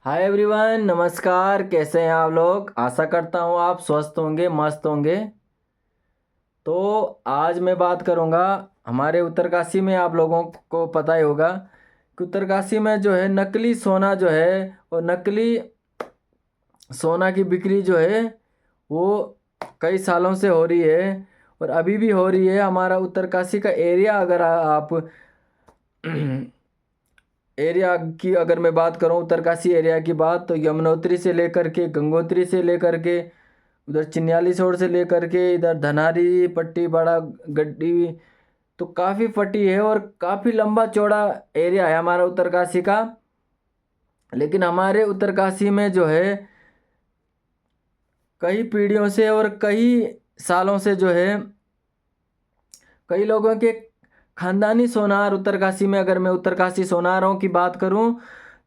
Hi everyone, नमस्कार। कैसे हैं आप लोग? आशा करता हूँ आप स्वस्थ होंगे, मस्त होंगे। तो आज मैं बात करूँगा हमारे उत्तरकाशी में। आप लोगों को पता ही होगा कि उत्तरकाशी में जो है नकली सोना जो है और नकली सोना की बिक्री जो है वो कई सालों से हो रही है और अभी भी हो रही है। हमारा उत्तरकाशी का एरिया, अगर आप एरिया की अगर मैं बात करूं, उत्तरकाशी एरिया की बात, तो यमुनोत्री से लेकर के, गंगोत्री से लेकर के, उधर चिन्याली छोर से लेकर के इधर धनारी पट्टी, बड़ा गड्डी, तो काफ़ी पट्टी है और काफ़ी लंबा चौड़ा एरिया है हमारा उत्तरकाशी का। लेकिन हमारे उत्तरकाशी में जो है कई पीढ़ियों से और कई सालों से जो है कई लोगों के खानदानी सोनार, उत्तरकाशी में अगर मैं उत्तरकाशी सोनारों की बात करूं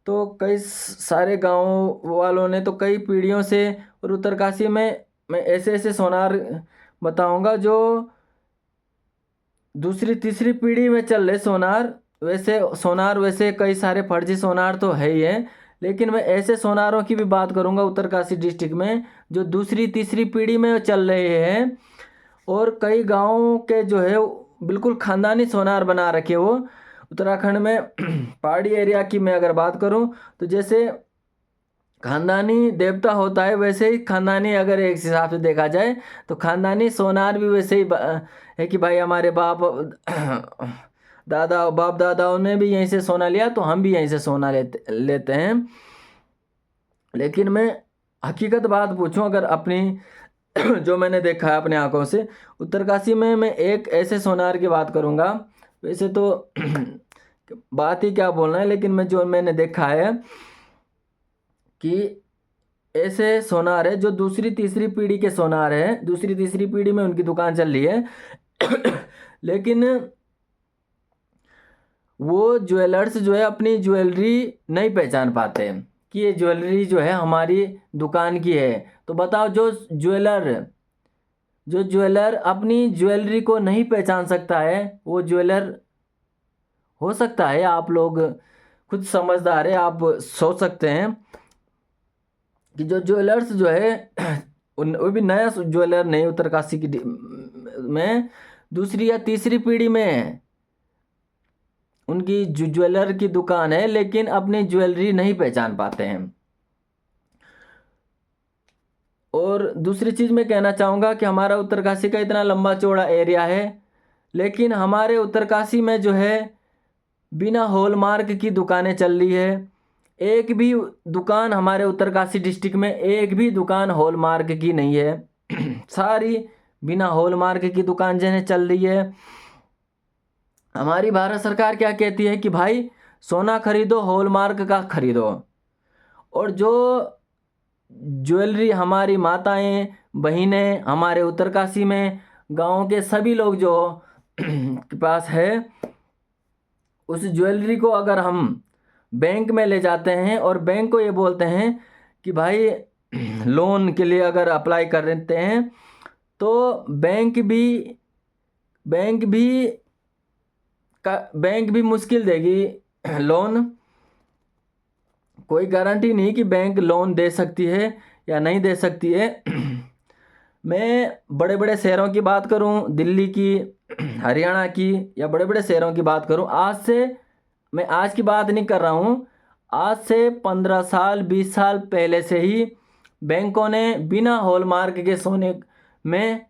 तो कई सारे गांव वालों ने तो कई पीढ़ियों से, और उत्तरकाशी में मैं ऐसे ऐसे सोनार बताऊंगा जो दूसरी तीसरी पीढ़ी में चल रहे सोनार। वैसे कई सारे फर्जी सोनार तो है ही है, लेकिन मैं ऐसे सोनारों की भी बात करूंगा उत्तरकाशी डिस्ट्रिक्ट में जो दूसरी तीसरी पीढ़ी में चल रहे हैं। और कई गांवों के जो है बिल्कुल खानदानी सोनार बना रखे वो। उत्तराखंड में पहाड़ी एरिया की मैं अगर बात करूं तो जैसे खानदानी देवता होता है, वैसे ही खानदानी, अगर एक हिसाब से देखा जाए तो खानदानी सोनार भी वैसे ही है कि भाई हमारे बाप दादाओं ने भी यहीं से सोना लिया तो हम भी यहीं से सोना लेते हैं। लेकिन मैं हकीकत बात पूछूं अगर अपनी जो मैंने देखा है अपने आंखों से, उत्तरकाशी में मैं एक ऐसे सोनार की बात करूंगा। वैसे तो बात ही क्या बोलना है, लेकिन मैं जो मैंने देखा है कि ऐसे सोनार है जो दूसरी तीसरी पीढ़ी के सोनार है, दूसरी तीसरी पीढ़ी में उनकी दुकान चल रही है। लेकिन वो ज्वेलर्स जो है अपनी ज्वेलरी नहीं पहचान पाते कि ये ज्वेलरी जो है हमारी दुकान की है। तो बताओ, जो ज्वेलर अपनी ज्वेलरी को नहीं पहचान सकता है वो ज्वेलर हो सकता है? आप लोग खुद समझदार है, आप सोच सकते हैं कि जो ज्वेलर्स जो है वो भी नया ज्वेलर नहीं, उत्तरकाशी की में दूसरी या तीसरी पीढ़ी में है, उनकी ज्वेलर की दुकान है लेकिन अपनी ज्वेलरी नहीं पहचान पाते हैं। और दूसरी चीज़ मैं कहना चाहूँगा कि हमारा उत्तरकाशी का इतना लंबा चौड़ा एरिया है, लेकिन हमारे उत्तरकाशी में जो है बिना हॉलमार्क की दुकानें चल रही है। एक भी दुकान हमारे उत्तरकाशी डिस्ट्रिक्ट में, एक भी दुकान हॉलमार्क की नहीं है। सारी बिना हॉलमार्क की दुकान जिन्हें चल रही है। हमारी भारत सरकार क्या कहती है कि भाई सोना खरीदो, हॉलमार्क का खरीदो। और जो ज्वेलरी हमारी माताएं बहनें हमारे उत्तरकाशी में गांव के सभी लोग जो के पास है, उस ज्वेलरी को अगर हम बैंक में ले जाते हैं और बैंक को ये बोलते हैं कि भाई लोन के लिए अगर अप्लाई कर देते हैं तो बैंक भी बैंक भी मुश्किल देगी लोन। कोई गारंटी नहीं कि बैंक लोन दे सकती है या नहीं दे सकती है। मैं बड़े बड़े शहरों की बात करूं, दिल्ली की, हरियाणा की, या बड़े बड़े शहरों की बात करूं, मैं आज की बात नहीं कर रहा हूं, आज से 15 साल 20 साल पहले से ही बैंकों ने बिना हॉलमार्क के सोने में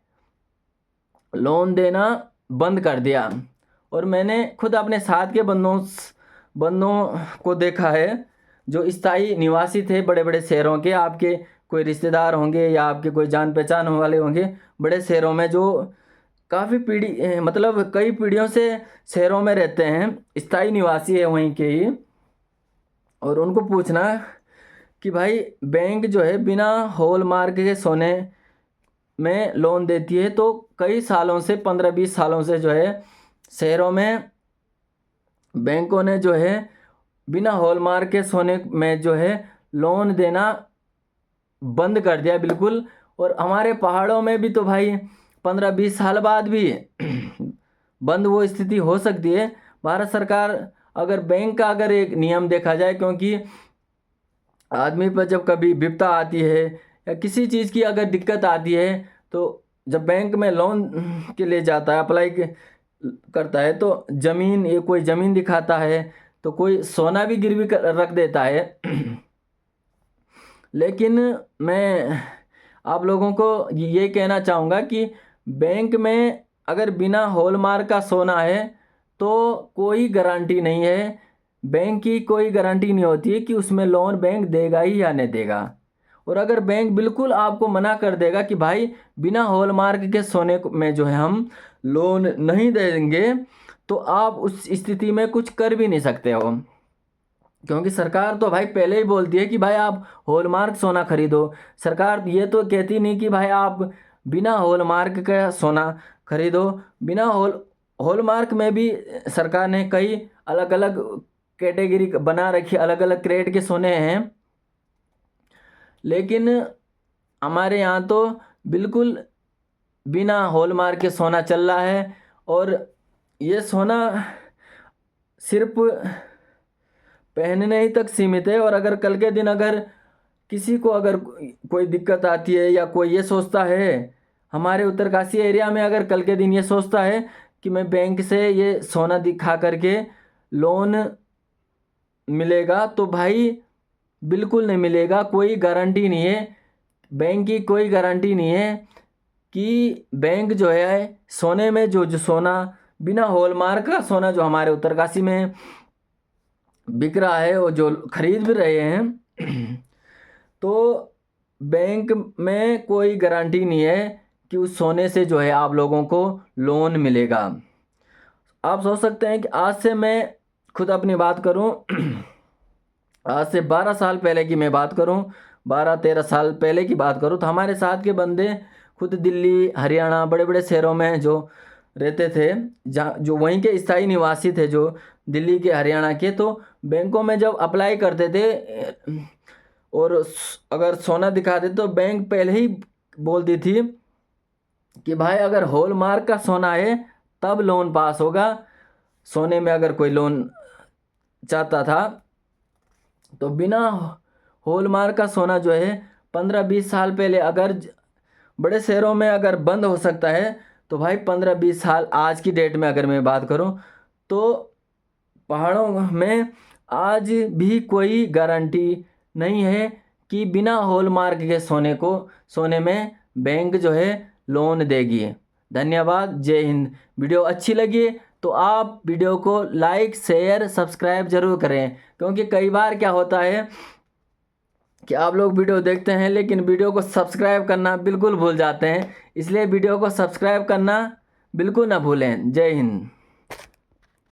लोन देना बंद कर दिया। और मैंने खुद अपने साथ के बंदों को देखा है जो स्थायी निवासी थे बड़े बड़े शहरों के। आपके कोई रिश्तेदार होंगे या आपके कोई जान पहचान वाले होंगे बड़े शहरों में, जो काफ़ी पीढ़ी मतलब कई पीढ़ियों से शहरों में रहते हैं, स्थायी निवासी है वहीं के ही। और उनको पूछना कि भाई बैंक जो है बिना हॉलमार्क के सोने में लोन देती है, तो कई सालों से 15-20 सालों से जो है शहरों में बैंकों ने जो है बिना हॉलमार्क के सोने में जो है लोन देना बंद कर दिया बिल्कुल। और हमारे पहाड़ों में भी तो भाई 15-20 साल बाद भी बंद वो स्थिति हो सकती है। भारत सरकार अगर बैंक का अगर एक नियम देखा जाए, क्योंकि आदमी पर जब कभी विपदा आती है या किसी चीज़ की अगर दिक्कत आती है, तो जब बैंक में लोन के लिए जाता है, करता है, तो ज़मीन, ये कोई ज़मीन दिखाता है, तो कोई सोना भी गिरवी रख देता है। लेकिन मैं आप लोगों को ये कहना चाहूँगा कि बैंक में अगर बिना हॉलमार्क का सोना है तो कोई गारंटी नहीं है, बैंक की कोई गारंटी नहीं होती है कि उसमें लोन बैंक देगा ही या नहीं देगा। और अगर बैंक बिल्कुल आपको मना कर देगा कि भाई बिना हॉलमार्क के सोने में जो है हम लोन नहीं देंगे, तो आप उस स्थिति में कुछ कर भी नहीं सकते हो, क्योंकि सरकार तो भाई पहले ही बोलती है कि भाई आप हॉलमार्क सोना खरीदो। सरकार ये तो कहती नहीं कि भाई आप बिना हॉलमार्क का सोना खरीदो। बिना हॉलमार्क में भी सरकार ने कई अलग अलग कैटेगरी बना रखी, अलग अलग ग्रेड के सोने हैं। लेकिन हमारे यहाँ तो बिल्कुल बिना हॉलमार्क के सोना चल रहा है, और ये सोना सिर्फ पहनने ही तक सीमित है। और अगर कल के दिन अगर किसी को अगर कोई दिक्कत आती है, या कोई ये सोचता है, हमारे उत्तरकाशी एरिया में अगर कल के दिन ये सोचता है कि मैं बैंक से ये सोना दिखा करके लोन मिलेगा, तो भाई बिल्कुल नहीं मिलेगा। कोई गारंटी नहीं है, बैंक की कोई गारंटी नहीं है कि बैंक जो है सोने में जो सोना बिना हॉलमार्क का सोना जो हमारे उत्तरकाशी में बिक रहा है, वो जो खरीद भी रहे हैं, तो बैंक में कोई गारंटी नहीं है कि उस सोने से जो है आप लोगों को लोन मिलेगा। आप सोच सकते हैं कि आज से मैं खुद अपनी बात करूं, आज से 12 साल पहले की मैं बात करूं, 12-13 साल पहले की बात करूं, तो हमारे साथ के बंदे खुद दिल्ली, हरियाणा, बड़े बड़े शहरों में जो रहते थे, जहाँ जो वहीं के स्थायी निवासी थे, जो दिल्ली के, हरियाणा के, तो बैंकों में जब अप्लाई करते थे और अगर सोना दिखाते तो बैंक पहले ही बोलती थी कि भाई अगर हॉलमार्क का सोना है तब लोन पास होगा। सोने में अगर कोई लोन चाहता था तो बिना हॉलमार्क का सोना जो है 15-20 साल पहले, अगर बड़े शहरों में अगर बंद हो सकता है, तो भाई 15-20 साल आज की डेट में अगर मैं बात करूं तो पहाड़ों में आज भी कोई गारंटी नहीं है कि बिना हॉलमार्क के सोने में बैंक जो है लोन देगी। धन्यवाद, जय हिंद। वीडियो अच्छी लगी तो आप वीडियो को लाइक, शेयर, सब्सक्राइब जरूर करें, क्योंकि कई बार क्या होता है कि आप लोग वीडियो देखते हैं लेकिन वीडियो को सब्सक्राइब करना बिल्कुल भूल जाते हैं। इसलिए वीडियो को सब्सक्राइब करना बिल्कुल ना भूलें। जय हिंद।